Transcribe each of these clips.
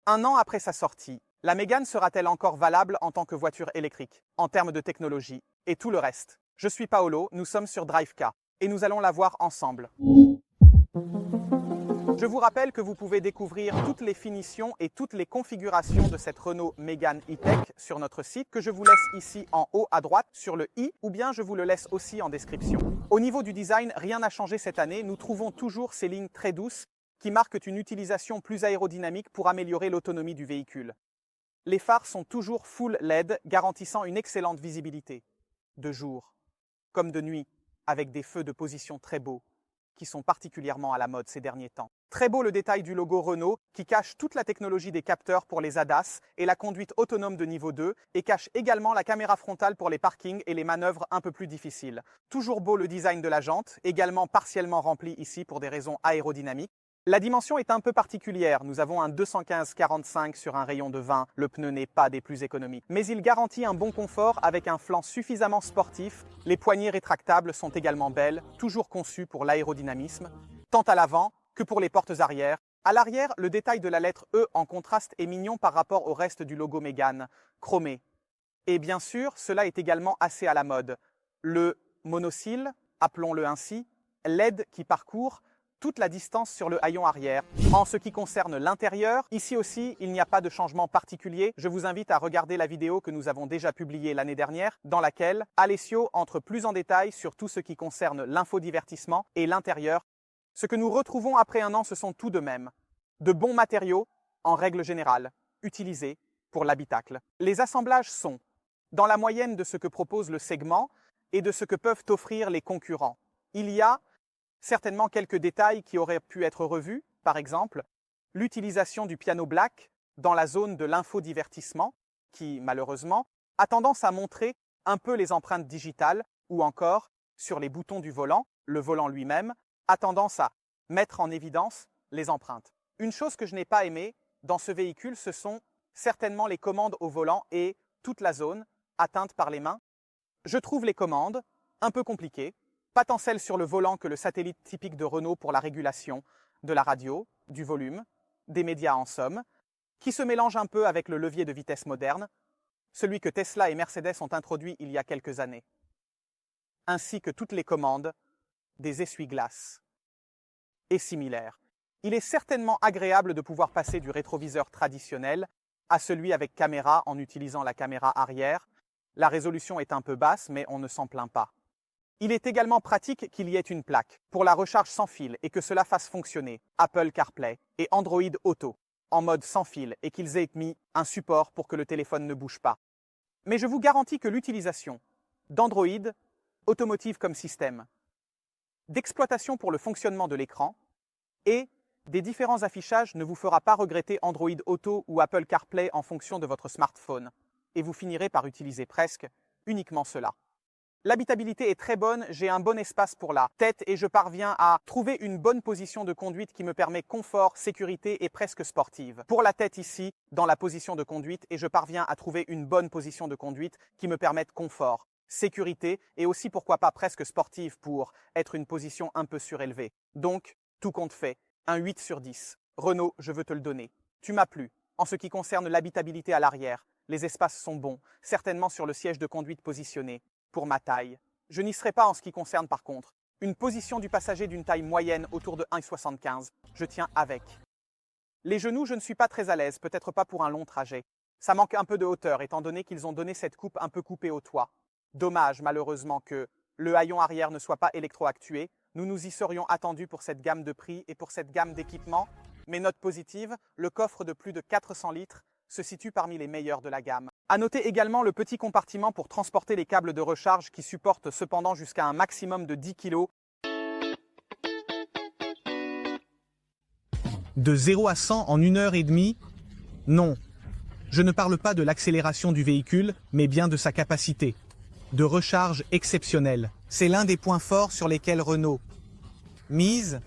Un an après sa sortie, la Mégane sera-t-elle encore valable en tant que voiture électrique, en termes de technologie, et tout le reste? Je suis Paolo, nous sommes sur DriveCar, et nous allons la voir ensemble. Je vous rappelle que vous pouvez découvrir toutes les finitions et toutes les configurations de cette Renault Mégane E-Tech sur notre site, que je vous laisse ici en haut à droite sur le i, ou bien je vous le laisse aussi en description. Au niveau du design, rien n'a changé cette année, nous trouvons toujours ces lignes très douces qui marquent une utilisation plus aérodynamique pour améliorer l'autonomie du véhicule. Les phares sont toujours full LED, garantissant une excellente visibilité, de jour comme de nuit, avec des feux de position très beaux, qui sont particulièrement à la mode ces derniers temps. Très beau le détail du logo Renault, qui cache toute la technologie des capteurs pour les ADAS et la conduite autonome de niveau 2, et cache également la caméra frontale pour les parkings et les manœuvres un peu plus difficiles. Toujours beau le design de la jante, également partiellement rempli ici pour des raisons aérodynamiques. La dimension est un peu particulière, nous avons un 215/45 sur un rayon de 20, le pneu n'est pas des plus économiques. Mais il garantit un bon confort avec un flanc suffisamment sportif, les poignées rétractables sont également belles, toujours conçues pour l'aérodynamisme, tant à l'avant que pour les portes arrière. À l'arrière, le détail de la lettre E en contraste est mignon par rapport au reste du logo Mégane, chromé. Et bien sûr, cela est également assez à la mode. Le monocyle, appelons-le ainsi, LED qui parcourt toute la distance sur le haillon arrière. En ce qui concerne l'intérieur, ici aussi, il n'y a pas de changement particulier. Je vous invite à regarder la vidéo que nous avons déjà publiée l'année dernière, dans laquelle Alessio entre plus en détail sur tout ce qui concerne l'infodivertissement et l'intérieur. Ce que nous retrouvons après un an, ce sont tout de même de bons matériaux, en règle générale, utilisés pour l'habitacle. Les assemblages sont dans la moyenne de ce que propose le segment et de ce que peuvent offrir les concurrents. Il y a certainement quelques détails qui auraient pu être revus, par exemple, l'utilisation du piano black dans la zone de l'infodivertissement, qui, malheureusement, a tendance à montrer un peu les empreintes digitales, ou encore, sur les boutons du volant, le volant lui-même, a tendance à mettre en évidence les empreintes. Une chose que je n'ai pas aimée dans ce véhicule, ce sont certainement les commandes au volant et toute la zone atteinte par les mains. Je trouve les commandes un peu compliquées, pas tant celle sur le volant que le satellite typique de Renault pour la régulation de la radio, du volume, des médias en somme, qui se mélange un peu avec le levier de vitesse moderne, celui que Tesla et Mercedes ont introduit il y a quelques années, ainsi que toutes les commandes des essuie-glaces et similaires. Il est certainement agréable de pouvoir passer du rétroviseur traditionnel à celui avec caméra en utilisant la caméra arrière. La résolution est un peu basse, mais on ne s'en plaint pas. Il est également pratique qu'il y ait une plaque pour la recharge sans fil et que cela fasse fonctionner Apple CarPlay et Android Auto en mode sans fil et qu'ils aient mis un support pour que le téléphone ne bouge pas. Mais je vous garantis que l'utilisation d'Android, automotive comme système, d'exploitation pour le fonctionnement de l'écran et des différents affichages ne vous fera pas regretter Android Auto ou Apple CarPlay en fonction de votre smartphone et vous finirez par utiliser presque uniquement cela. L'habitabilité est très bonne, j'ai un bon espace pour la tête et je parviens à trouver une bonne position de conduite qui me permet confort, sécurité et presque sportive. Pour la tête ici, dans la position de conduite, et je parviens à trouver une bonne position de conduite qui me permette confort, sécurité et aussi pourquoi pas presque sportive pour être une position un peu surélevée. Donc, tout compte fait, un 8 sur 10. Renault, je veux te le donner. Tu m'as plu. En ce qui concerne l'habitabilité à l'arrière, les espaces sont bons, certainement sur le siège de conduite positionné. Pour ma taille. Je n'y serai pas en ce qui concerne par contre une position du passager d'une taille moyenne autour de 1,75. Je tiens avec. Les genoux, je ne suis pas très à l'aise, peut-être pas pour un long trajet. Ça manque un peu de hauteur étant donné qu'ils ont donné cette coupe un peu coupée au toit. Dommage malheureusement que le haillon arrière ne soit pas électroactué. Nous nous y serions attendus pour cette gamme de prix et pour cette gamme d'équipements. Mais note positive, le coffre de plus de 400 litres se situe parmi les meilleurs de la gamme. À noter également le petit compartiment pour transporter les câbles de recharge qui supportent cependant jusqu'à un maximum de 10 kg. De 0 à 100 en 1h30 ? Non. Je ne parle pas de l'accélération du véhicule, mais bien de sa capacité. De recharge exceptionnelle. C'est l'un des points forts sur lesquels Renault mise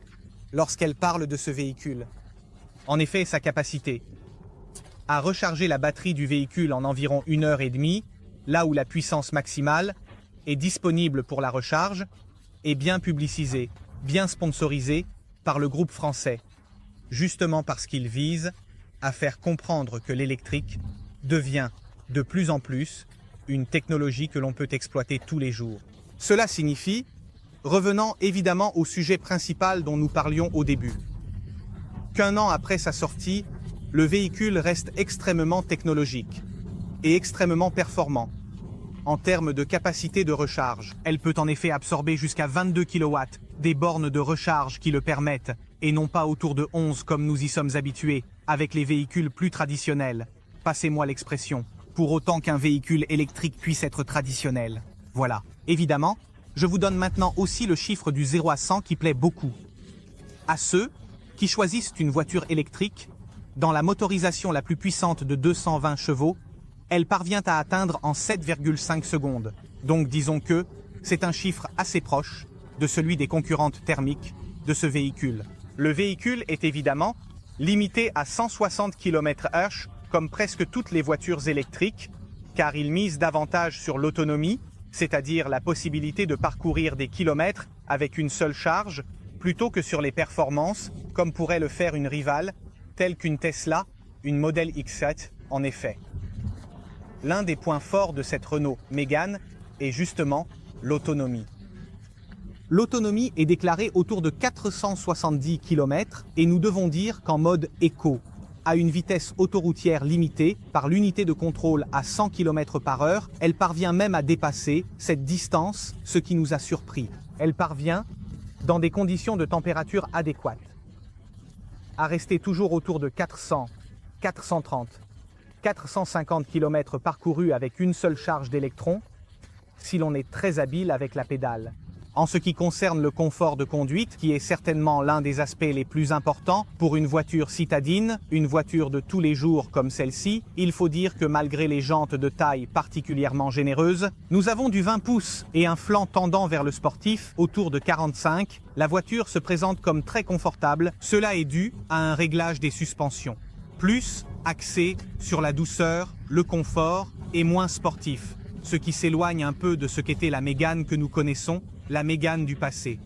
lorsqu'elle parle de ce véhicule. En effet, sa capacité à recharger la batterie du véhicule en environ 1h30, là où la puissance maximale est disponible pour la recharge, est bien publicisée, bien sponsorisée par le groupe français, justement parce qu'il vise à faire comprendre que l'électrique devient de plus en plus une technologie que l'on peut exploiter tous les jours. Cela signifie, revenant évidemment au sujet principal dont nous parlions au début, qu'un an après sa sortie, le véhicule reste extrêmement technologique et extrêmement performant en termes de capacité de recharge. Elle peut en effet absorber jusqu'à 22 kW, des bornes de recharge qui le permettent, et non pas autour de 11 comme nous y sommes habitués, avec les véhicules plus traditionnels. Passez-moi l'expression, pour autant qu'un véhicule électrique puisse être traditionnel. Voilà. Évidemment, je vous donne maintenant aussi le chiffre du 0 à 100 qui plaît beaucoup. À ceux qui choisissent une voiture électrique, dans la motorisation la plus puissante de 220 chevaux, elle parvient à atteindre en 7,5 secondes. Donc disons que c'est un chiffre assez proche de celui des concurrentes thermiques de ce véhicule. Le véhicule est évidemment limité à 160 km/h comme presque toutes les voitures électriques, car il mise davantage sur l'autonomie, c'est-à-dire la possibilité de parcourir des kilomètres avec une seule charge, plutôt que sur les performances, comme pourrait le faire une rivale, telle qu'une Tesla, une Model X7 en effet. L'un des points forts de cette Renault Mégane est justement l'autonomie. L'autonomie est déclarée autour de 470 km et nous devons dire qu'en mode éco, à une vitesse autoroutière limitée par l'unité de contrôle à 100 km/h, elle parvient même à dépasser cette distance, ce qui nous a surpris. Elle parvient, dans des conditions de température adéquates, à rester toujours autour de 400, 430, 450 km parcourus avec une seule charge d'électrons, si l'on est très habile avec la pédale. En ce qui concerne le confort de conduite, qui est certainement l'un des aspects les plus importants pour une voiture citadine, une voiture de tous les jours comme celle-ci, il faut dire que malgré les jantes de taille particulièrement généreuses, nous avons du 20 pouces et un flanc tendant vers le sportif autour de 45. La voiture se présente comme très confortable. Cela est dû à un réglage des suspensions, plus axé sur la douceur, le confort et moins sportif, ce qui s'éloigne un peu de ce qu'était la Mégane que nous connaissons, la Mégane du passé.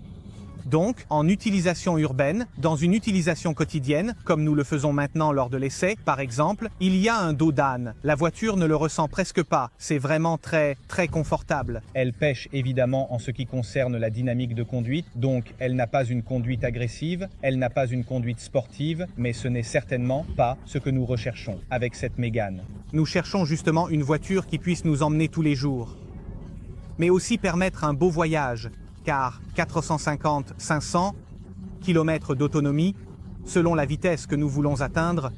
Donc, en utilisation urbaine, dans une utilisation quotidienne, comme nous le faisons maintenant lors de l'essai, par exemple, il y a un dos d'âne. La voiture ne le ressent presque pas. C'est vraiment très confortable. Elle pêche évidemment en ce qui concerne la dynamique de conduite, donc elle n'a pas une conduite agressive, elle n'a pas une conduite sportive, mais ce n'est certainement pas ce que nous recherchons avec cette Mégane. Nous cherchons justement une voiture qui puisse nous emmener tous les jours, mais aussi permettre un beau voyage, car 450-500 km d'autonomie, selon la vitesse que nous voulons atteindre,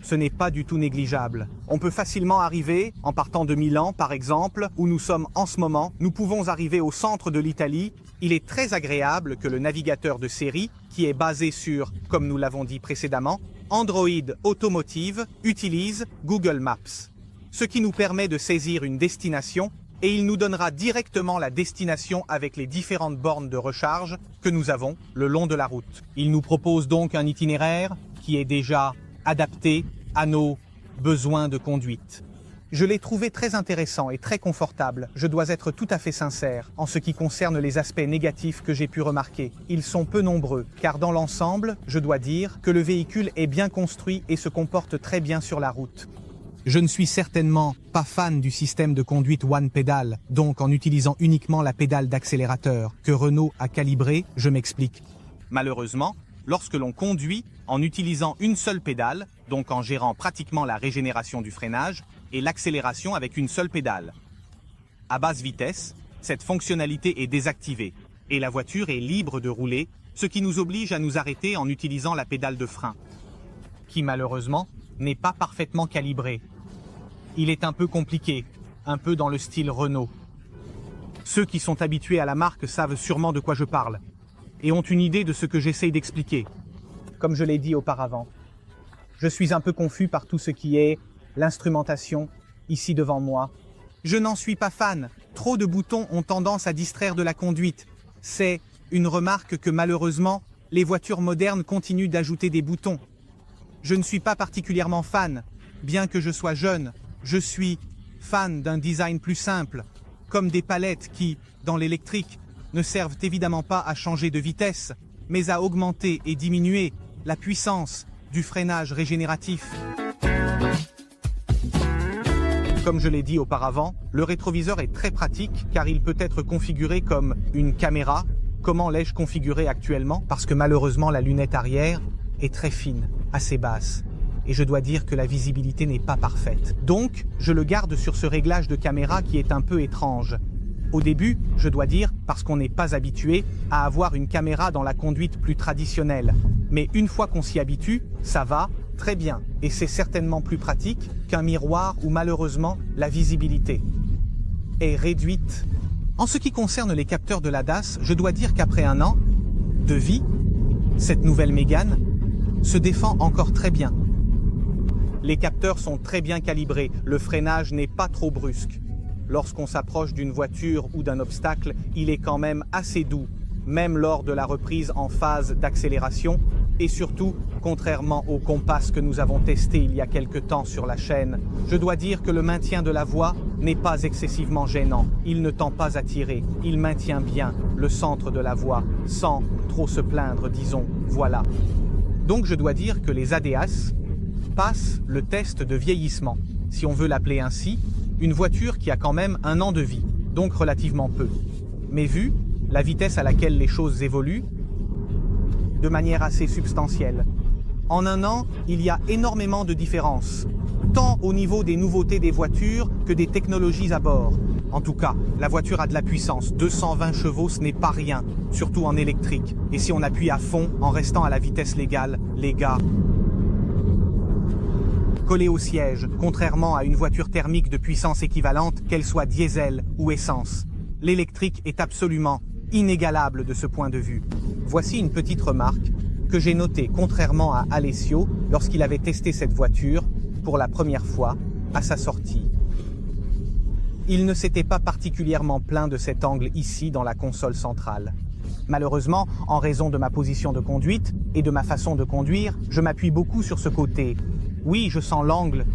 ce n'est pas du tout négligeable. On peut facilement arriver, en partant de Milan par exemple, où nous sommes en ce moment, nous pouvons arriver au centre de l'Italie. Il est très agréable que le navigateur de série, qui est basé sur, comme nous l'avons dit précédemment, Android Automotive, utilise Google Maps, ce qui nous permet de saisir une destination et il nous donnera directement la destination avec les différentes bornes de recharge que nous avons le long de la route. Il nous propose donc un itinéraire qui est déjà adapté à nos besoins de conduite. Je l'ai trouvé très intéressant et très confortable. Je dois être tout à fait sincère en ce qui concerne les aspects négatifs que j'ai pu remarquer. Ils sont peu nombreux, car dans l'ensemble, je dois dire que le véhicule est bien construit et se comporte très bien sur la route. Je ne suis certainement pas fan du système de conduite One Pedal, donc en utilisant uniquement la pédale d'accélérateur que Renault a calibrée, je m'explique. Malheureusement, lorsque l'on conduit en utilisant une seule pédale, donc en gérant pratiquement la régénération du freinage et l'accélération avec une seule pédale. À basse vitesse, cette fonctionnalité est désactivée et la voiture est libre de rouler, ce qui nous oblige à nous arrêter en utilisant la pédale de frein, qui malheureusement n'est pas parfaitement calibrée. Il est un peu compliqué, un peu dans le style Renault. Ceux qui sont habitués à la marque savent sûrement de quoi je parle et ont une idée de ce que j'essaye d'expliquer. Comme je l'ai dit auparavant, je suis un peu confus par tout ce qui est l'instrumentation ici devant moi. Je n'en suis pas fan. Trop de boutons ont tendance à distraire de la conduite. C'est une remarque que malheureusement, les voitures modernes continuent d'ajouter des boutons. Je ne suis pas particulièrement fan, bien que je sois jeune. Je suis fan d'un design plus simple, comme des palettes qui, dans l'électrique, ne servent évidemment pas à changer de vitesse, mais à augmenter et diminuer la puissance du freinage régénératif. Comme je l'ai dit auparavant, le rétroviseur est très pratique car il peut être configuré comme une caméra. Comment l'ai-je configuré actuellement? Parce que malheureusement la lunette arrière est très fine, assez basse. Et je dois dire que la visibilité n'est pas parfaite. Donc, je le garde sur ce réglage de caméra qui est un peu étrange. Au début, je dois dire, parce qu'on n'est pas habitué à avoir une caméra dans la conduite plus traditionnelle. Mais une fois qu'on s'y habitue, ça va très bien. Et c'est certainement plus pratique qu'un miroir où malheureusement la visibilité est réduite. En ce qui concerne les capteurs de la DAS, je dois dire qu'après un an de vie, cette nouvelle Mégane se défend encore très bien. Les capteurs sont très bien calibrés, le freinage n'est pas trop brusque. Lorsqu'on s'approche d'une voiture ou d'un obstacle, il est quand même assez doux, même lors de la reprise en phase d'accélération. Et surtout, contrairement au Compass que nous avons testé il y a quelque temps sur la chaîne, je dois dire que le maintien de la voie n'est pas excessivement gênant. Il ne tend pas à tirer, il maintient bien le centre de la voie, sans trop se plaindre, disons, voilà. Donc je dois dire que les ADAS passe le test de vieillissement, si on veut l'appeler ainsi, une voiture qui a quand même un an de vie, donc relativement peu. Mais vu la vitesse à laquelle les choses évoluent, de manière assez substantielle, en un an, il y a énormément de différences, tant au niveau des nouveautés des voitures que des technologies à bord. En tout cas, la voiture a de la puissance, 220 chevaux, ce n'est pas rien, surtout en électrique. Et si on appuie à fond, en restant à la vitesse légale, les gars, collé au siège, contrairement à une voiture thermique de puissance équivalente, qu'elle soit diesel ou essence. L'électrique est absolument inégalable de ce point de vue. Voici une petite remarque que j'ai notée contrairement à Alessio lorsqu'il avait testé cette voiture pour la première fois à sa sortie. Il ne s'était pas particulièrement plaint de cet angle ici dans la console centrale. Malheureusement, en raison de ma position de conduite et de ma façon de conduire, je m'appuie beaucoup sur ce côté. Oui, je sens l'angle,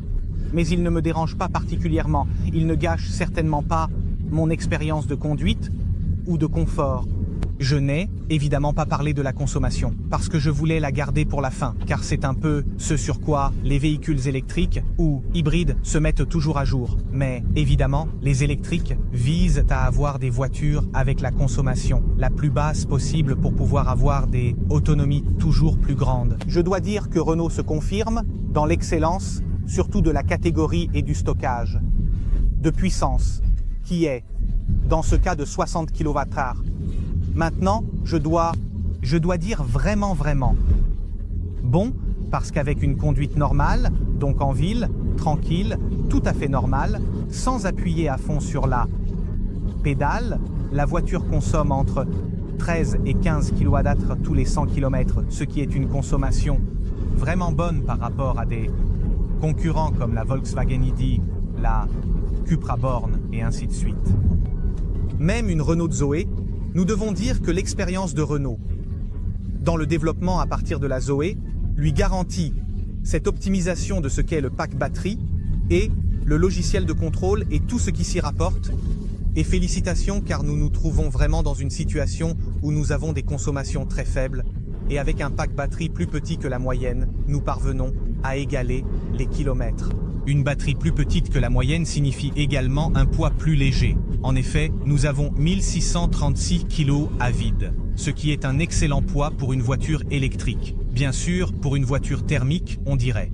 mais il ne me dérange pas particulièrement. Il ne gâche certainement pas mon expérience de conduite ou de confort. Je n'ai évidemment pas parlé de la consommation, parce que je voulais la garder pour la fin, car c'est un peu ce sur quoi les véhicules électriques ou hybrides se mettent toujours à jour. Mais évidemment, les électriques visent à avoir des voitures avec la consommation la plus basse possible pour pouvoir avoir des autonomies toujours plus grandes. Je dois dire que Renault se confirme dans l'excellence, surtout de la catégorie et du stockage, de puissance, qui est, dans ce cas, de 60 kWh. Maintenant, je dois dire vraiment. Bon, parce qu'avec une conduite normale, donc en ville, tranquille, tout à fait normale, sans appuyer à fond sur la pédale, la voiture consomme entre 13 et 15 kWh tous les 100 km, ce qui est une consommation vraiment bonne par rapport à des concurrents comme la Volkswagen ID, la Cupra Born et ainsi de suite. Même une Renault Zoé, nous devons dire que l'expérience de Renault dans le développement à partir de la Zoé lui garantit cette optimisation de ce qu'est le pack batterie et le logiciel de contrôle et tout ce qui s'y rapporte. Et félicitations car nous nous trouvons vraiment dans une situation où nous avons des consommations très faibles et avec un pack batterie plus petit que la moyenne, nous parvenons à égaler les kilomètres. Une batterie plus petite que la moyenne signifie également un poids plus léger. En effet, nous avons 1636 kg à vide, ce qui est un excellent poids pour une voiture électrique. Bien sûr, pour une voiture thermique, on dirait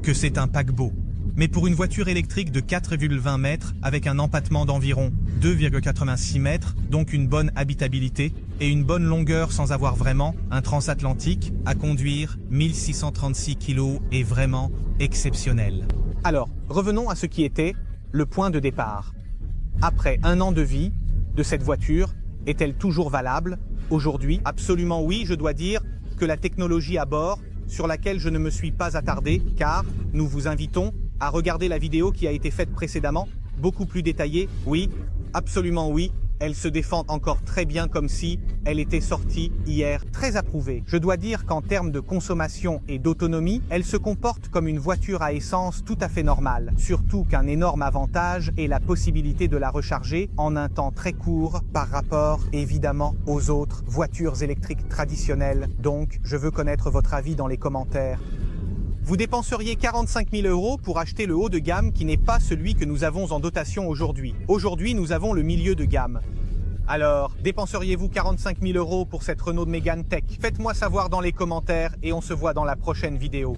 que c'est un paquebot. Mais pour une voiture électrique de 4,20 mètres avec un empattement d'environ 2,86 mètres, donc une bonne habitabilité et une bonne longueur sans avoir vraiment un transatlantique, à conduire 1636 kg est vraiment exceptionnel. Alors, revenons à ce qui était le point de départ. Après un an de vie de cette voiture, est-elle toujours valable aujourd'hui? Absolument oui, je dois dire que la technologie à bord, sur laquelle je ne me suis pas attardé, car nous vous invitons à regarder la vidéo qui a été faite précédemment, beaucoup plus détaillée, oui, absolument oui, elle se défend encore très bien comme si elle était sortie hier, très approuvée. Je dois dire qu'en termes de consommation et d'autonomie, elle se comporte comme une voiture à essence tout à fait normale. Surtout qu'un énorme avantage est la possibilité de la recharger en un temps très court par rapport, évidemment, aux autres voitures électriques traditionnelles. Donc, je veux connaître votre avis dans les commentaires. Vous dépenseriez 45 000 € pour acheter le haut de gamme qui n'est pas celui que nous avons en dotation aujourd'hui. Aujourd'hui, nous avons le milieu de gamme. Alors, dépenseriez-vous 45 000 € pour cette Renault Mégane Tech? Faites-moi savoir dans les commentaires et on se voit dans la prochaine vidéo.